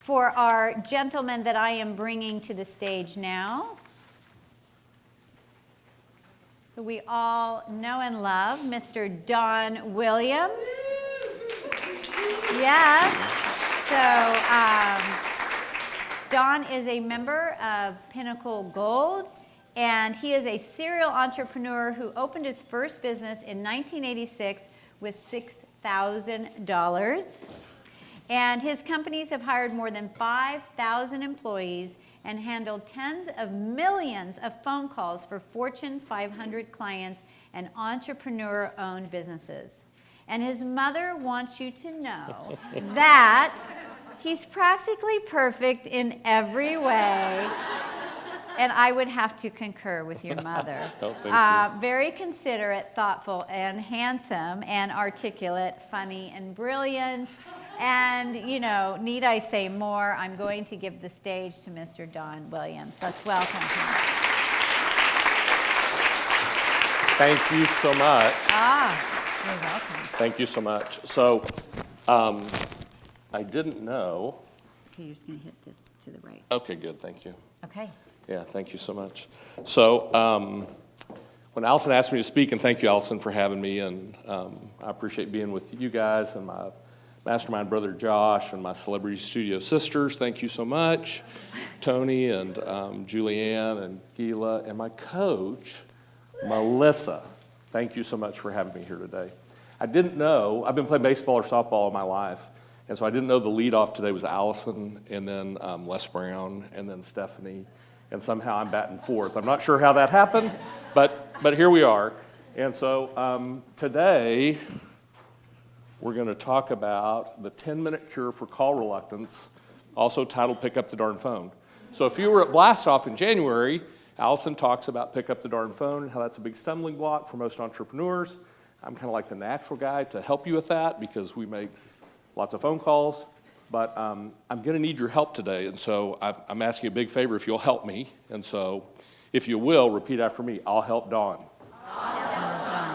for our gentleman that I am bringing to the stage now, who we all know and love, Mr. Don Williams. Yes. So Don is a member of Pinnacle Gold, and he is a serial entrepreneur who opened his first business in 1986 with $6,000. And his companies have hired more than 5,000 employees and handled tens of millions of phone calls for Fortune 500 clients and entrepreneur-owned businesses. And his mother wants you to know that he's practically perfect in every way. And I would have to concur with your mother. Oh, thank you. Very considerate, thoughtful, and handsome, and articulate, funny, and brilliant. And, you know, need I say more, I'm going to give the stage to Mr. Don Williams. Let's welcome him. Thank you so much. You're welcome. Thank you so much. So, I didn't know. Okay, you're just going to hit this to the right. Okay, good. Thank you. Okay. Yeah, thank you so much. So, when Allison asked me to speak, and thank you, Allison, for having me, and I appreciate being with you guys and my mastermind brother Josh and my Celebrity Studio sisters, thank you so much. Tony and Julianne and Gila and my coach, Melissa, thank you so much for having me here today. I didn't know, I've been playing baseball or softball all my life, and so I didn't know the leadoff today was Allison, and then Les Brown, and then Stephanie, and somehow I'm batting fourth. I'm not sure how that happened, but here we are. And so today, we're going to talk about the 10-minute cure for call reluctance, also titled Pick Up the Darn Phone. So if you were at Blast Off in January, Allison talks about pick up the darn phone and how that's a big stumbling block for most entrepreneurs. I'm kind of like the natural guy to help you with that because we make lots of phone calls. But I'm going to need your help today, and so I'm asking you a big favor if you'll help me. And so if you will, repeat after me. I'll help Dawn.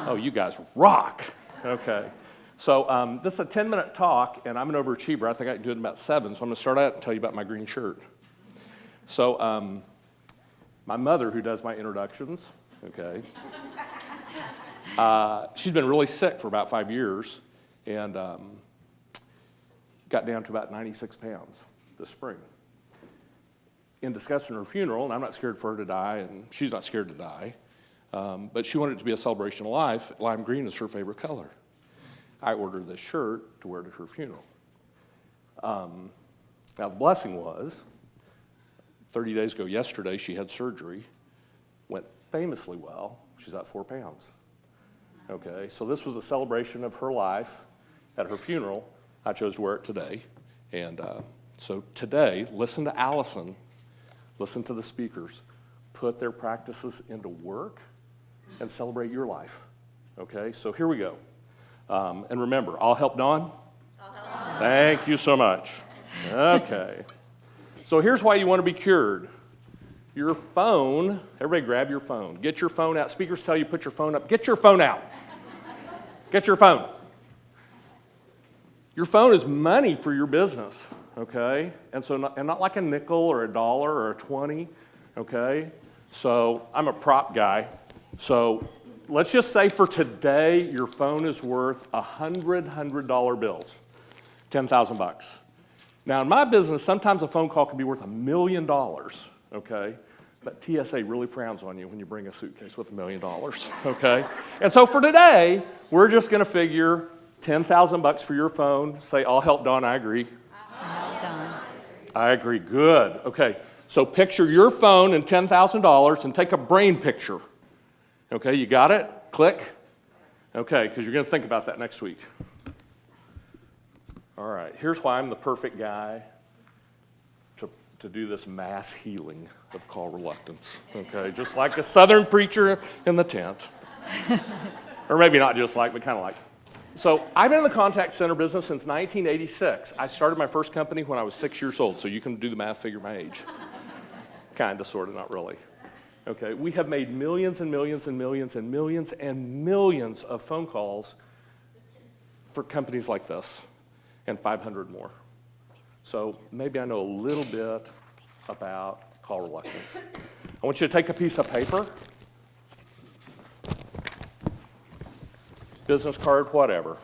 Oh, you guys rock. Okay. So this is a 10-minute talk, and I'm an overachiever. I think I can do it in about 7, so I'm going to start out and tell you about my green shirt. So my mother, who does my introductions, okay, she's been really sick for about 5 years, and got down to about 96 pounds this spring. In discussing her funeral, and I'm not scared for her to die, and she's not scared to die, but she wanted it to be a celebration of life. Lime green is her favorite color. I ordered this shirt to wear to her funeral. Now, the blessing was, 30 days ago yesterday, she had surgery, went famously well. She's at 4 pounds. Okay, so this was a celebration of her life at her funeral. I chose to wear it today. And so today, listen to Allison, listen to the speakers, put their practices into work, and celebrate your life. Okay, so here we go. And remember, I'll help Dawn. Thank you so much. Okay. So here's why you want to be cured. Your phone, everybody grab your phone. Get your phone out. Speakers tell you put your phone up. Get your phone out. Get your phone. Your phone is money for your business, okay? And so not like a nickel or a dollar or a 20, okay? So I'm a prop guy. So let's just say for today, your phone is worth $100 bills, 10,000 bucks. Now in my business, sometimes a phone call can be worth $1 million, okay? But TSA really frowns on you when you bring a suitcase with $1 million, okay? And so for today, we're just gonna figure 10,000 bucks for your phone. Say, I'll help Dawn, I agree. I'll help Dawn. I agree, good. Okay, so picture your phone and $10,000 and take a brain picture. Okay, you got it? Click. Okay, because you're going to think about that next week. All right, here's why I'm the perfect guy to do this mass healing of call reluctance. Okay, just like a Southern preacher in the tent. Or maybe not just like, but kind of like. So I've been in the contact center business since 1986. I started my first company when I was 6 years old, so you can do the math, figure my age. Kind of, sort of, not really. Okay, we have made millions and millions and millions and millions and millions of phone calls for companies like this, and 500 more. So maybe I know a little bit about call reluctance. I want you to take a piece of paper, business card, whatever.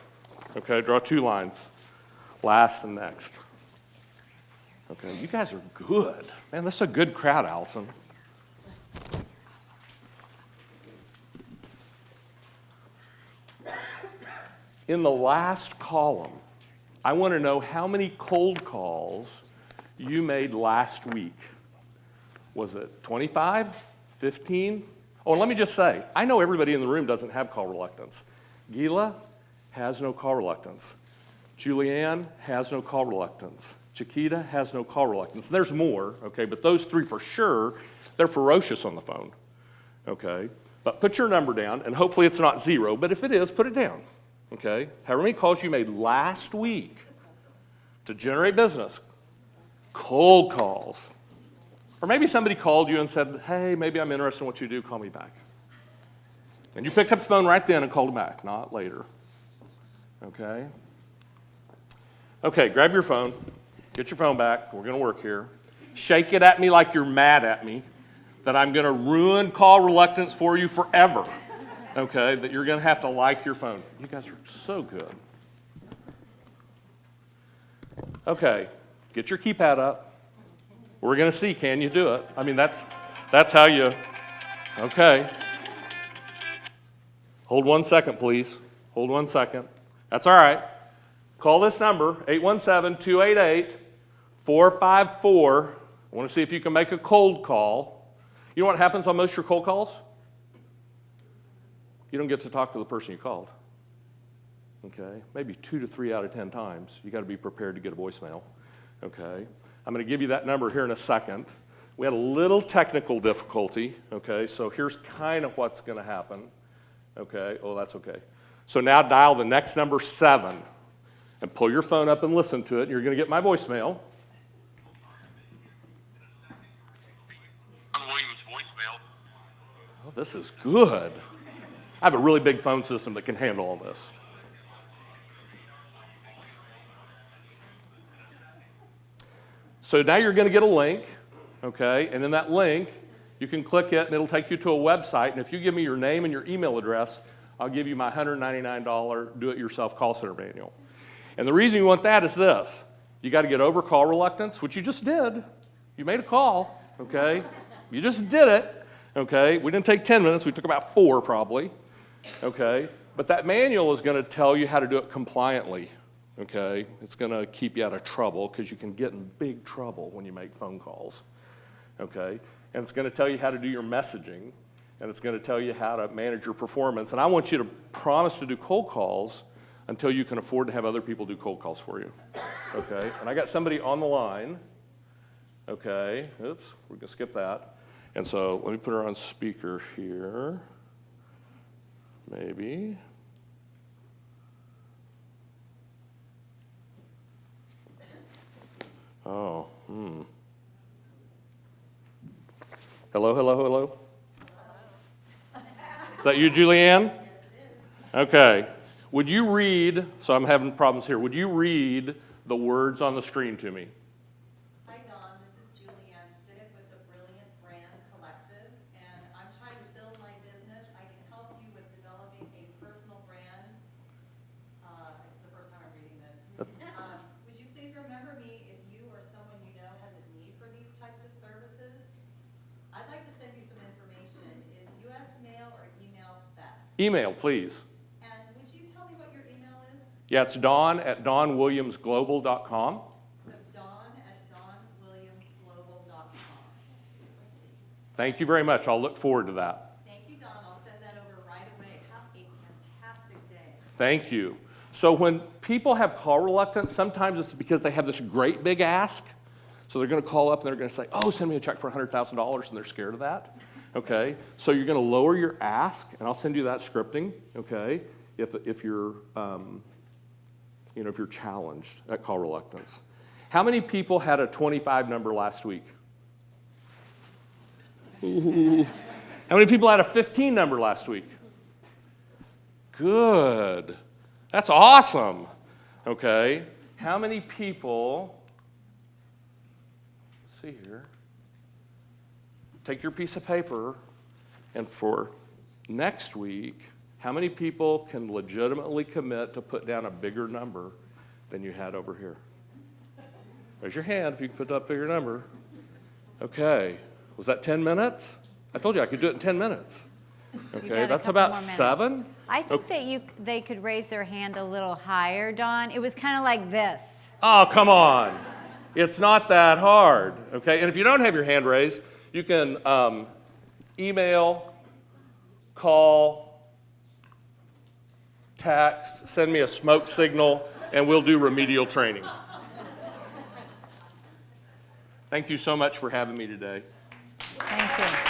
Okay, draw 2 lines, last and next. Okay, you guys are good. Man, this is a good crowd, Allison. In the last column, I want to know how many cold calls you made last week. Was it 25, 15? Oh, and let me just say, I know everybody in the room doesn't have call reluctance. Gila has no call reluctance. Julianne has no call reluctance. Chiquita has no call reluctance. There's more, okay, but those 3 for sure, they're ferocious on the phone, okay? But put your number down, and hopefully it's not 0, but if it is, put it down, okay? However many calls you made last week to generate business, cold calls. Or maybe somebody called you and said, hey, maybe I'm interested in what you do, call me back. And you picked up the phone right then and called them back, not later. Okay? Okay, grab your phone. Get your phone back. We're going to work here. Shake it at me like you're mad at me, that I'm going to ruin call reluctance for you forever. Okay? That you're going to have to like your phone. You guys are so good. Okay, get your keypad up. We're going to see, can you do it? I mean, that's how you, okay. Hold 1 second, please. Hold 1 second. That's all right. Call this number, 817-288-4454. I want to see if you can make a cold call. You know what happens on most of your cold calls? You don't get to talk to the person you called. Okay? Maybe 2 to 3 out of 10 times. You got to be prepared to get a voicemail. Okay? I'm going to give you that number here in a second. We had a little technical difficulty. Okay? So here's kind of what's going to happen. Okay? Oh, that's okay. So now dial the next number, 7, and pull your phone up and listen to it, and you're going to get my voicemail. Williams voicemail. Oh, this is good. I have a really big phone system that can handle all this. So now you're going to get a link, okay? And in that link, you can click it, and it'll take you to a website. And if you give me your name and your email address, I'll give you my $199 do-it-yourself call center manual. And the reason you want that is this. You got to get over call reluctance, which you just did. You made a call, okay? You just did it, okay? We didn't take 10 minutes. We took about 4 probably, okay? But that manual is going to tell you how to do it compliantly, okay? It's going to keep you out of trouble because you can get in big trouble when you make phone calls, okay? And it's going to tell you how to do your messaging, and it's going to tell you how to manage your performance. And I want you to promise to do cold calls until you can afford to have other people do cold calls for you, okay? And I got somebody on the line, okay? Oops, we're going to skip that. And so let me put her on speaker here, maybe. Oh, Hello, hello, hello? Is that you, Julianne? Yes, it is. Okay. Would you read, so I'm having problems here, would you read the words on the screen to me? Hi, Don. This is Julianne Stiddick with the Brilliant Brand Collective, and I'm trying to build my business. I can help you with developing a personal brand. This is the first time I'm reading this. Would you please remember me if you or someone you know has a need for these types of services? I'd like to send you some information. Is U.S. mail or email best? Email, please. And would you tell me what your email is? Yeah, it's don@donwilliamsglobal.com. So don@donwilliamsglobal.com. Thank you very much. I'll look forward to that. Thank you, Don. I'll send that over right away. Have a fantastic day. Thank you. So when people have call reluctance, sometimes it's because they have this great big ask. So they're going to call up and they're going to say, oh, send me a check for $100,000, and they're scared of that. Okay? So you're going to lower your ask, and I'll send you that scripting, okay, if you're if you're challenged at call reluctance. How many people had a 25 number last week? Ooh. How many people had a 15 number last week? Good. That's awesome. Okay. How many people see here. Take your piece of paper, and for next week, how many people can legitimately commit to put down a bigger number than you had over here? Raise your hand if you can put up a bigger number. Okay. Was that 10 minutes? I told you I could do it in 10 minutes. Okay, got a that's couple about more minutes. 7. I think that they could raise their hand a little higher, Dawn. It was kind of like this. Oh, come on. It's not that hard, okay? And if you don't have your hand raised, you can email, call, text, send me a smoke signal, and we'll do remedial training. Thank you so much for having me today. Thank you.